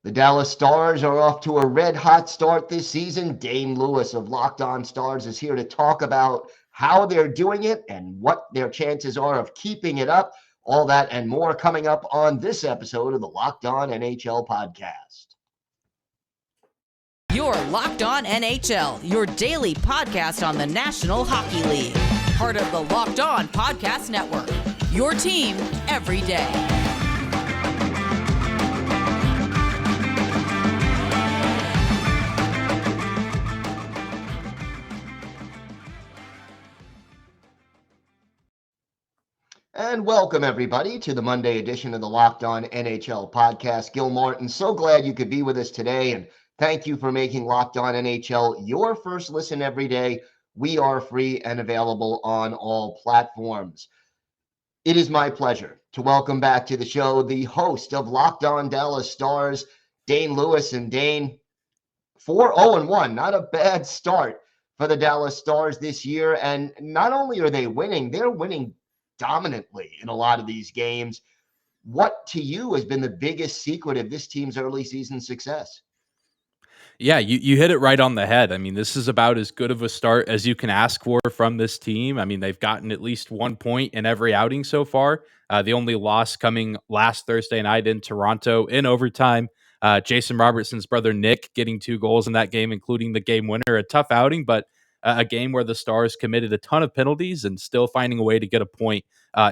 The Dallas Stars are off to a red-hot start this season. Dane Lewis of Locked On Stars is here to talk about how they're doing it and what their chances are of keeping it up. All that and more coming up on this episode of the Locked On NHL Podcast. You're Locked On NHL, your daily podcast on the National Hockey League. Part of the Locked On Podcast Network, your team every day. And welcome, everybody, to the Monday edition of the Locked On NHL Podcast. Gil Martin, so glad you could be with us today, and thank you for making Locked On NHL your first listen every day. We are free and available on all platforms. It is my pleasure to welcome back to the show the host of Locked On Dallas Stars, Dane Lewis. And Dane, 4-0-1, not a bad start for the Dallas Stars this year. And not only are they winning, they're winning dominantly in a lot of these games. What to you has been the biggest secret of this team's early season success? Yeah, you hit it right on the head. I mean, this is about as good of a start as you can ask for from this team. I mean, they've gotten at least 1 point in every outing so far. The only loss coming last Thursday night in Toronto in overtime. Jason Robertson's brother Nick getting 2 goals in that game, including the game winner. A tough outing, but a game where the Stars committed a ton of penalties and still finding a way to get a point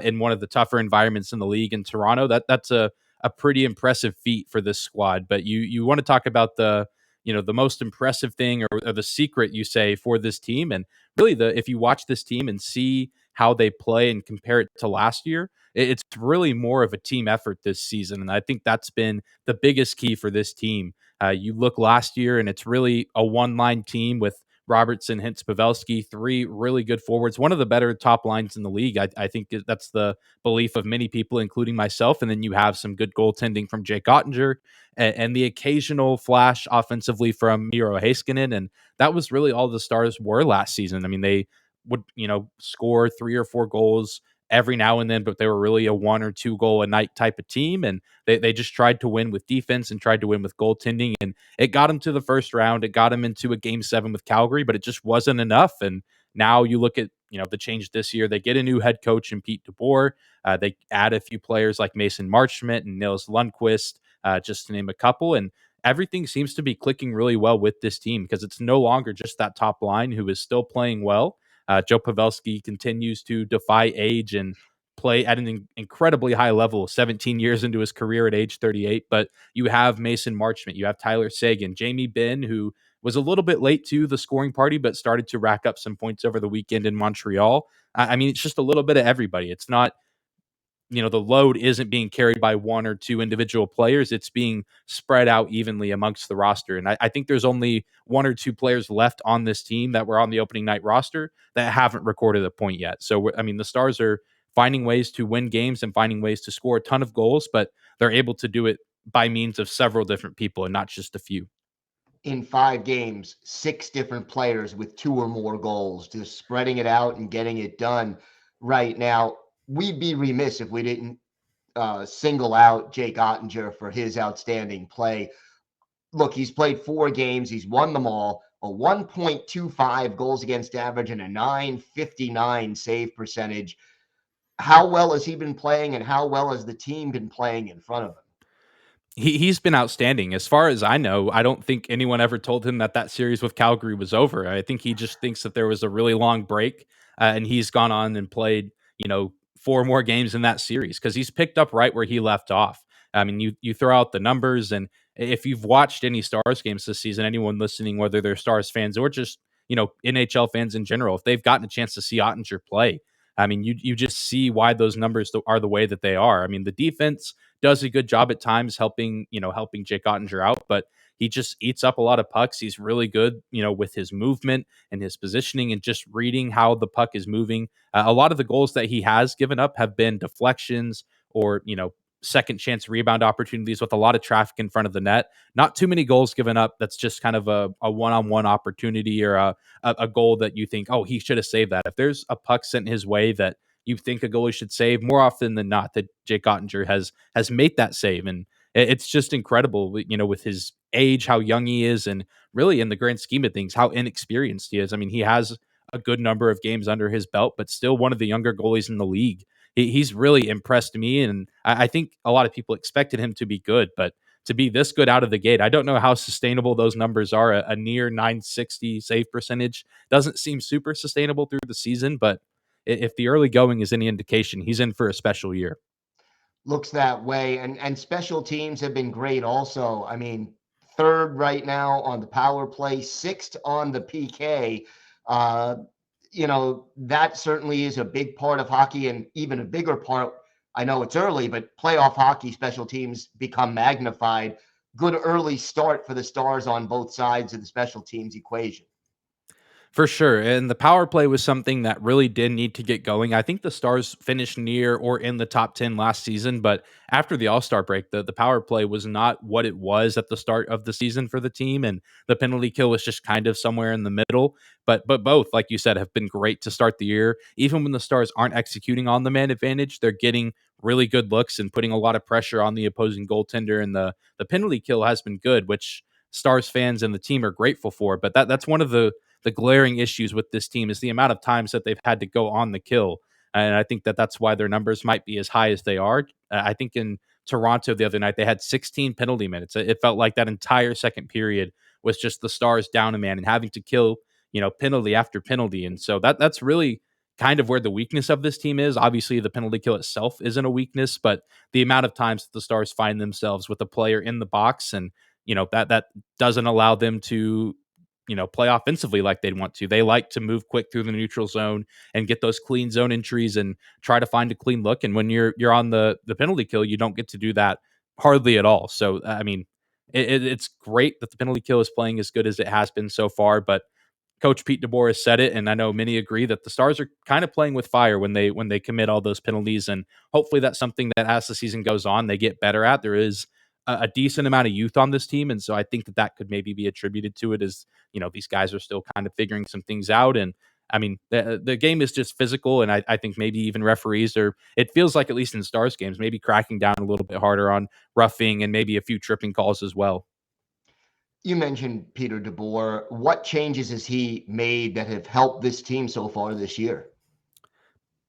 in one of the tougher environments in the league in Toronto. That's a pretty impressive feat for this squad. But you want to talk about the most impressive thing or the secret, you say, for this team. And really, if you watch this team and see how they play and compare it to last year, it's really more of a team effort this season. And I think that's been the biggest key for this team. You look last year, and it's really a one-line team with Robertson, Hintz, Pavelski, 3 really good forwards, one of the better top lines in the league. I think that's the belief of many people, including myself. And then you have some good goaltending from Jake Oettinger and the occasional flash offensively from Miro Heiskanen. And that was really all the Stars were last season. I mean, they would, score 3 or 4 goals every now and then, but they were really a 1 or 2 goal a night type of team. And they just tried to win with defense and tried to win with goaltending. And it got them to the first round. It got them into a game 7 with Calgary, but it just wasn't enough. And now you look at, the change this year. They get a new head coach in Pete DeBoer. They add a few players like Mason Marchment and Nils Lundqvist, just to name a couple. And everything seems to be clicking really well with this team because it's no longer just that top line who is still playing well. Joe Pavelski continues to defy age and play at an incredibly high level, 17 years into his career at age 38. But you have Mason Marchment, you have Tyler Seguin, Jamie Benn, who was a little bit late to the scoring party, but started to rack up some points over the weekend in Montreal. I mean, it's just a little bit of everybody. It's not, the load isn't being carried by 1 or 2 individual players. It's being spread out evenly amongst the roster. And I think there's only 1 or 2 players left on this team that were on the opening night roster that haven't recorded a point yet. So, the Stars are finding ways to win games and finding ways to score a ton of goals, but they're able to do it by means of several different people and not just a few. In 5 games, 6 different players with 2 or more goals, just spreading it out and getting it done right now. We'd be remiss if we didn't single out Jake Oettinger for his outstanding play. Look, he's played 4 games. He's won them all. A 1.25 goals against average and a .959 save percentage. How well has he been playing, and how well has the team been playing in front of him? He's been outstanding. As far as I know, I don't think anyone ever told him that series with Calgary was over. I think he just thinks that there was a really long break, and he's gone on and played, 4 more games in that series because he's picked up right where he left off. I mean, you throw out the numbers, and if you've watched any Stars games this season, anyone listening, whether they're Stars fans or just, NHL fans in general, if they've gotten a chance to see Ottinger play, I mean, you just see why those numbers are the way that they are. I mean, the defense does a good job at times helping Jake Oettinger out, but he just eats up a lot of pucks. He's really good, with his movement and his positioning and just reading how the puck is moving. A lot of the goals that he has given up have been deflections or, second chance rebound opportunities with a lot of traffic in front of the net. Not too many goals given up. That's just kind of a one-on-one opportunity or a goal that you think, oh, he should have saved that. If there's a puck sent his way that you think a goalie should save, more often than not that Jake Oettinger has made that save. And It's just incredible, with his age, how young he is, and really in the grand scheme of things, how inexperienced he is. I mean, he has a good number of games under his belt, but still one of the younger goalies in the league. He's really impressed me, and I think a lot of people expected him to be good, but to be this good out of the gate, I don't know how sustainable those numbers are. A near 960 save percentage doesn't seem super sustainable through the season, but if the early going is any indication, he's in for a special year. Looks that way. And special teams have been great also. I mean, third right now on the power play, sixth on the PK. Uh, that certainly is a big part of hockey, and even a bigger part. I know it's early, but playoff hockey special teams become magnified. Good early start for the Stars on both sides of the special teams equation. For sure. And the power play was something that really did need to get going. I think the Stars finished near or in the top 10 last season, but after the All-Star break, the power play was not what it was at the start of the season for the team. And the penalty kill was just kind of somewhere in the middle. But both, like you said, have been great to start the year. Even when the Stars aren't executing on the man advantage, they're getting really good looks and putting a lot of pressure on the opposing goaltender. And the penalty kill has been good, which Stars fans and the team are grateful for. But that's one of the glaring issues with this team is the amount of times that they've had to go on the kill. And I think that's why their numbers might be as high as they are. I think in Toronto the other night, they had 16 penalty minutes. It felt like that entire second period was just the Stars down a man and having to kill, penalty after penalty. And so that's really kind of where the weakness of this team is. Obviously, the penalty kill itself isn't a weakness, but the amount of times that the Stars find themselves with a player in the box and, that doesn't allow them to play offensively like they'd want to. They like to move quick through the neutral zone and get those clean zone entries and try to find a clean look. And when you're on the penalty kill, you don't get to do that hardly at all. So I mean, it's great that the penalty kill is playing as good as it has been so far, but Coach Pete DeBoer has said it, and I know many agree that the Stars are kind of playing with fire when they commit all those penalties, and hopefully that's something that as the season goes on they get better at. There is a decent amount of youth on this team, and so I think that could maybe be attributed to it as these guys are still kind of figuring some things out. And I mean the game is just physical, and I think maybe even referees are. It feels like at least in Stars games maybe cracking down a little bit harder on roughing and maybe a few tripping calls as well. You mentioned Peter DeBoer. What changes has he made that have helped this team so far this year?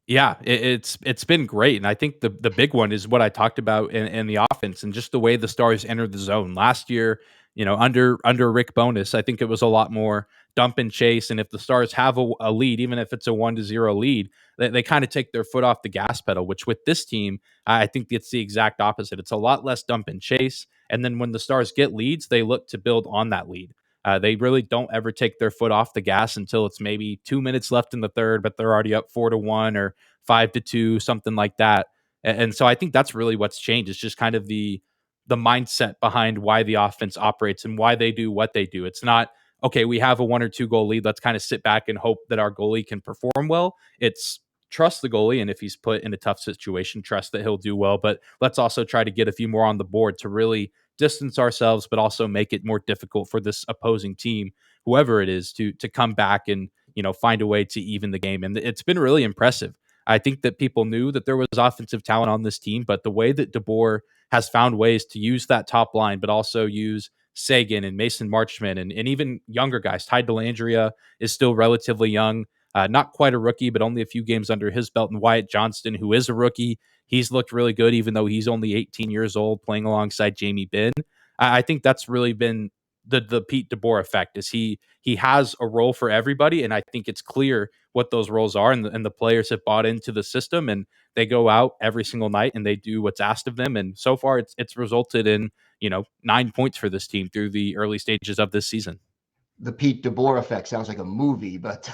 Yeah, it's been great, and I think the big one is what I talked about in the offense and just the way the Stars entered the zone last year. Under Rick Bowness, I think it was a lot more dump and chase, and if the Stars have a lead, even if it's a 1-0 lead, they kind of take their foot off the gas pedal. Which with this team, I think it's the exact opposite. It's a lot less dump and chase, and then when the Stars get leads, they look to build on that lead. They really don't ever take their foot off the gas until it's maybe 2 minutes left in the third, but they're already up 4-1 or 5-2, something like that. And so I think that's really what's changed. It's just kind of the mindset behind why the offense operates and why they do what they do. It's not, okay, we have a 1 or 2 goal lead. Let's kind of sit back and hope that our goalie can perform well. It's trust the goalie. And if he's put in a tough situation, trust that he'll do well. But let's also try to get a few more on the board to really distance ourselves, but also make it more difficult for this opposing team, whoever it is, to come back and find a way to even the game. And it's been really impressive. I think that people knew that there was offensive talent on this team, but the way that DeBoer has found ways to use that top line, but also use Sagan and Mason Marchment and even younger guys. Ty Dellandrea is still relatively young, not quite a rookie, but only a few games under his belt. And Wyatt Johnston, who is a rookie, he's looked really good, even though he's only 18 years old, playing alongside Jamie Benn. I think that's really been the Pete DeBoer effect. Is he has a role for everybody, and I think it's clear what those roles are, and the players have bought into the system, and they go out every single night and they do what's asked of them. And so far, it's resulted in 9 points for this team through the early stages of this season. The Pete DeBoer effect sounds like a movie, but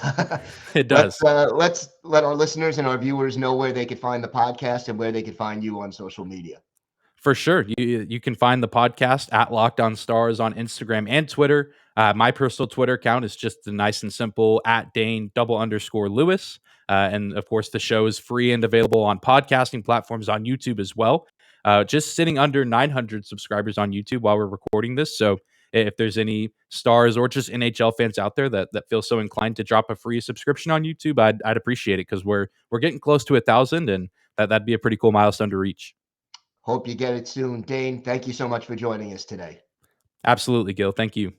It does. Let's let our listeners and our viewers know where they could find the podcast and where they could find you on social media. For sure. You can find the podcast at Locked On Stars on Instagram and Twitter. My personal Twitter account is just the nice and simple at Dane _Lewis. And of course, the show is free and available on podcasting platforms on YouTube as well. Just sitting under 900 subscribers on YouTube while we're recording this. So if there's any Stars or just NHL fans out there that feel so inclined to drop a free subscription on YouTube, I'd appreciate it, because we're getting close to 1,000, and that'd be a pretty cool milestone to reach. Hope you get it soon. Dane, thank you so much for joining us today. Absolutely, Gil. Thank you.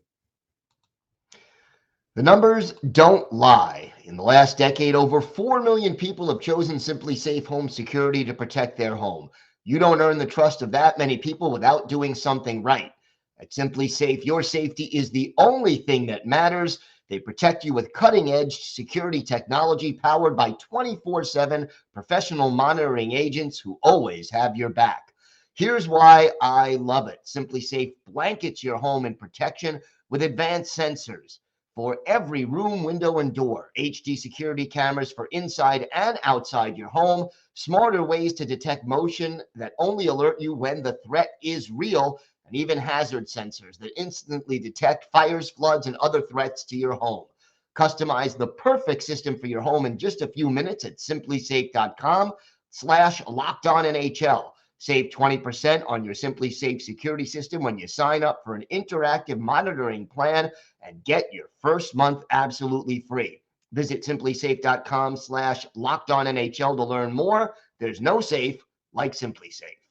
The numbers don't lie. In the last decade, over 4 million people have chosen Simply Safe Home Security to protect their home. You don't earn the trust of that many people without doing something right. At Simply Safe, your safety is the only thing that matters. They protect you with cutting-edge security technology powered by 24/7 professional monitoring agents who always have your back. Here's why I love it. Simply Safe blankets your home in protection with advanced sensors for every room, window, and door, HD security cameras for inside and outside your home, smarter ways to detect motion that only alert you when the threat is real, and even hazard sensors that instantly detect fires, floods, and other threats to your home. Customize the perfect system for your home in just a few minutes at simplysafe.com/LockedOnNHL. Save 20% on your Simply Safe security system when you sign up for an interactive monitoring plan and get your first month absolutely free. Visit simplysafe.com/LockedOnNHL to learn more. There's no safe like Simply Safe.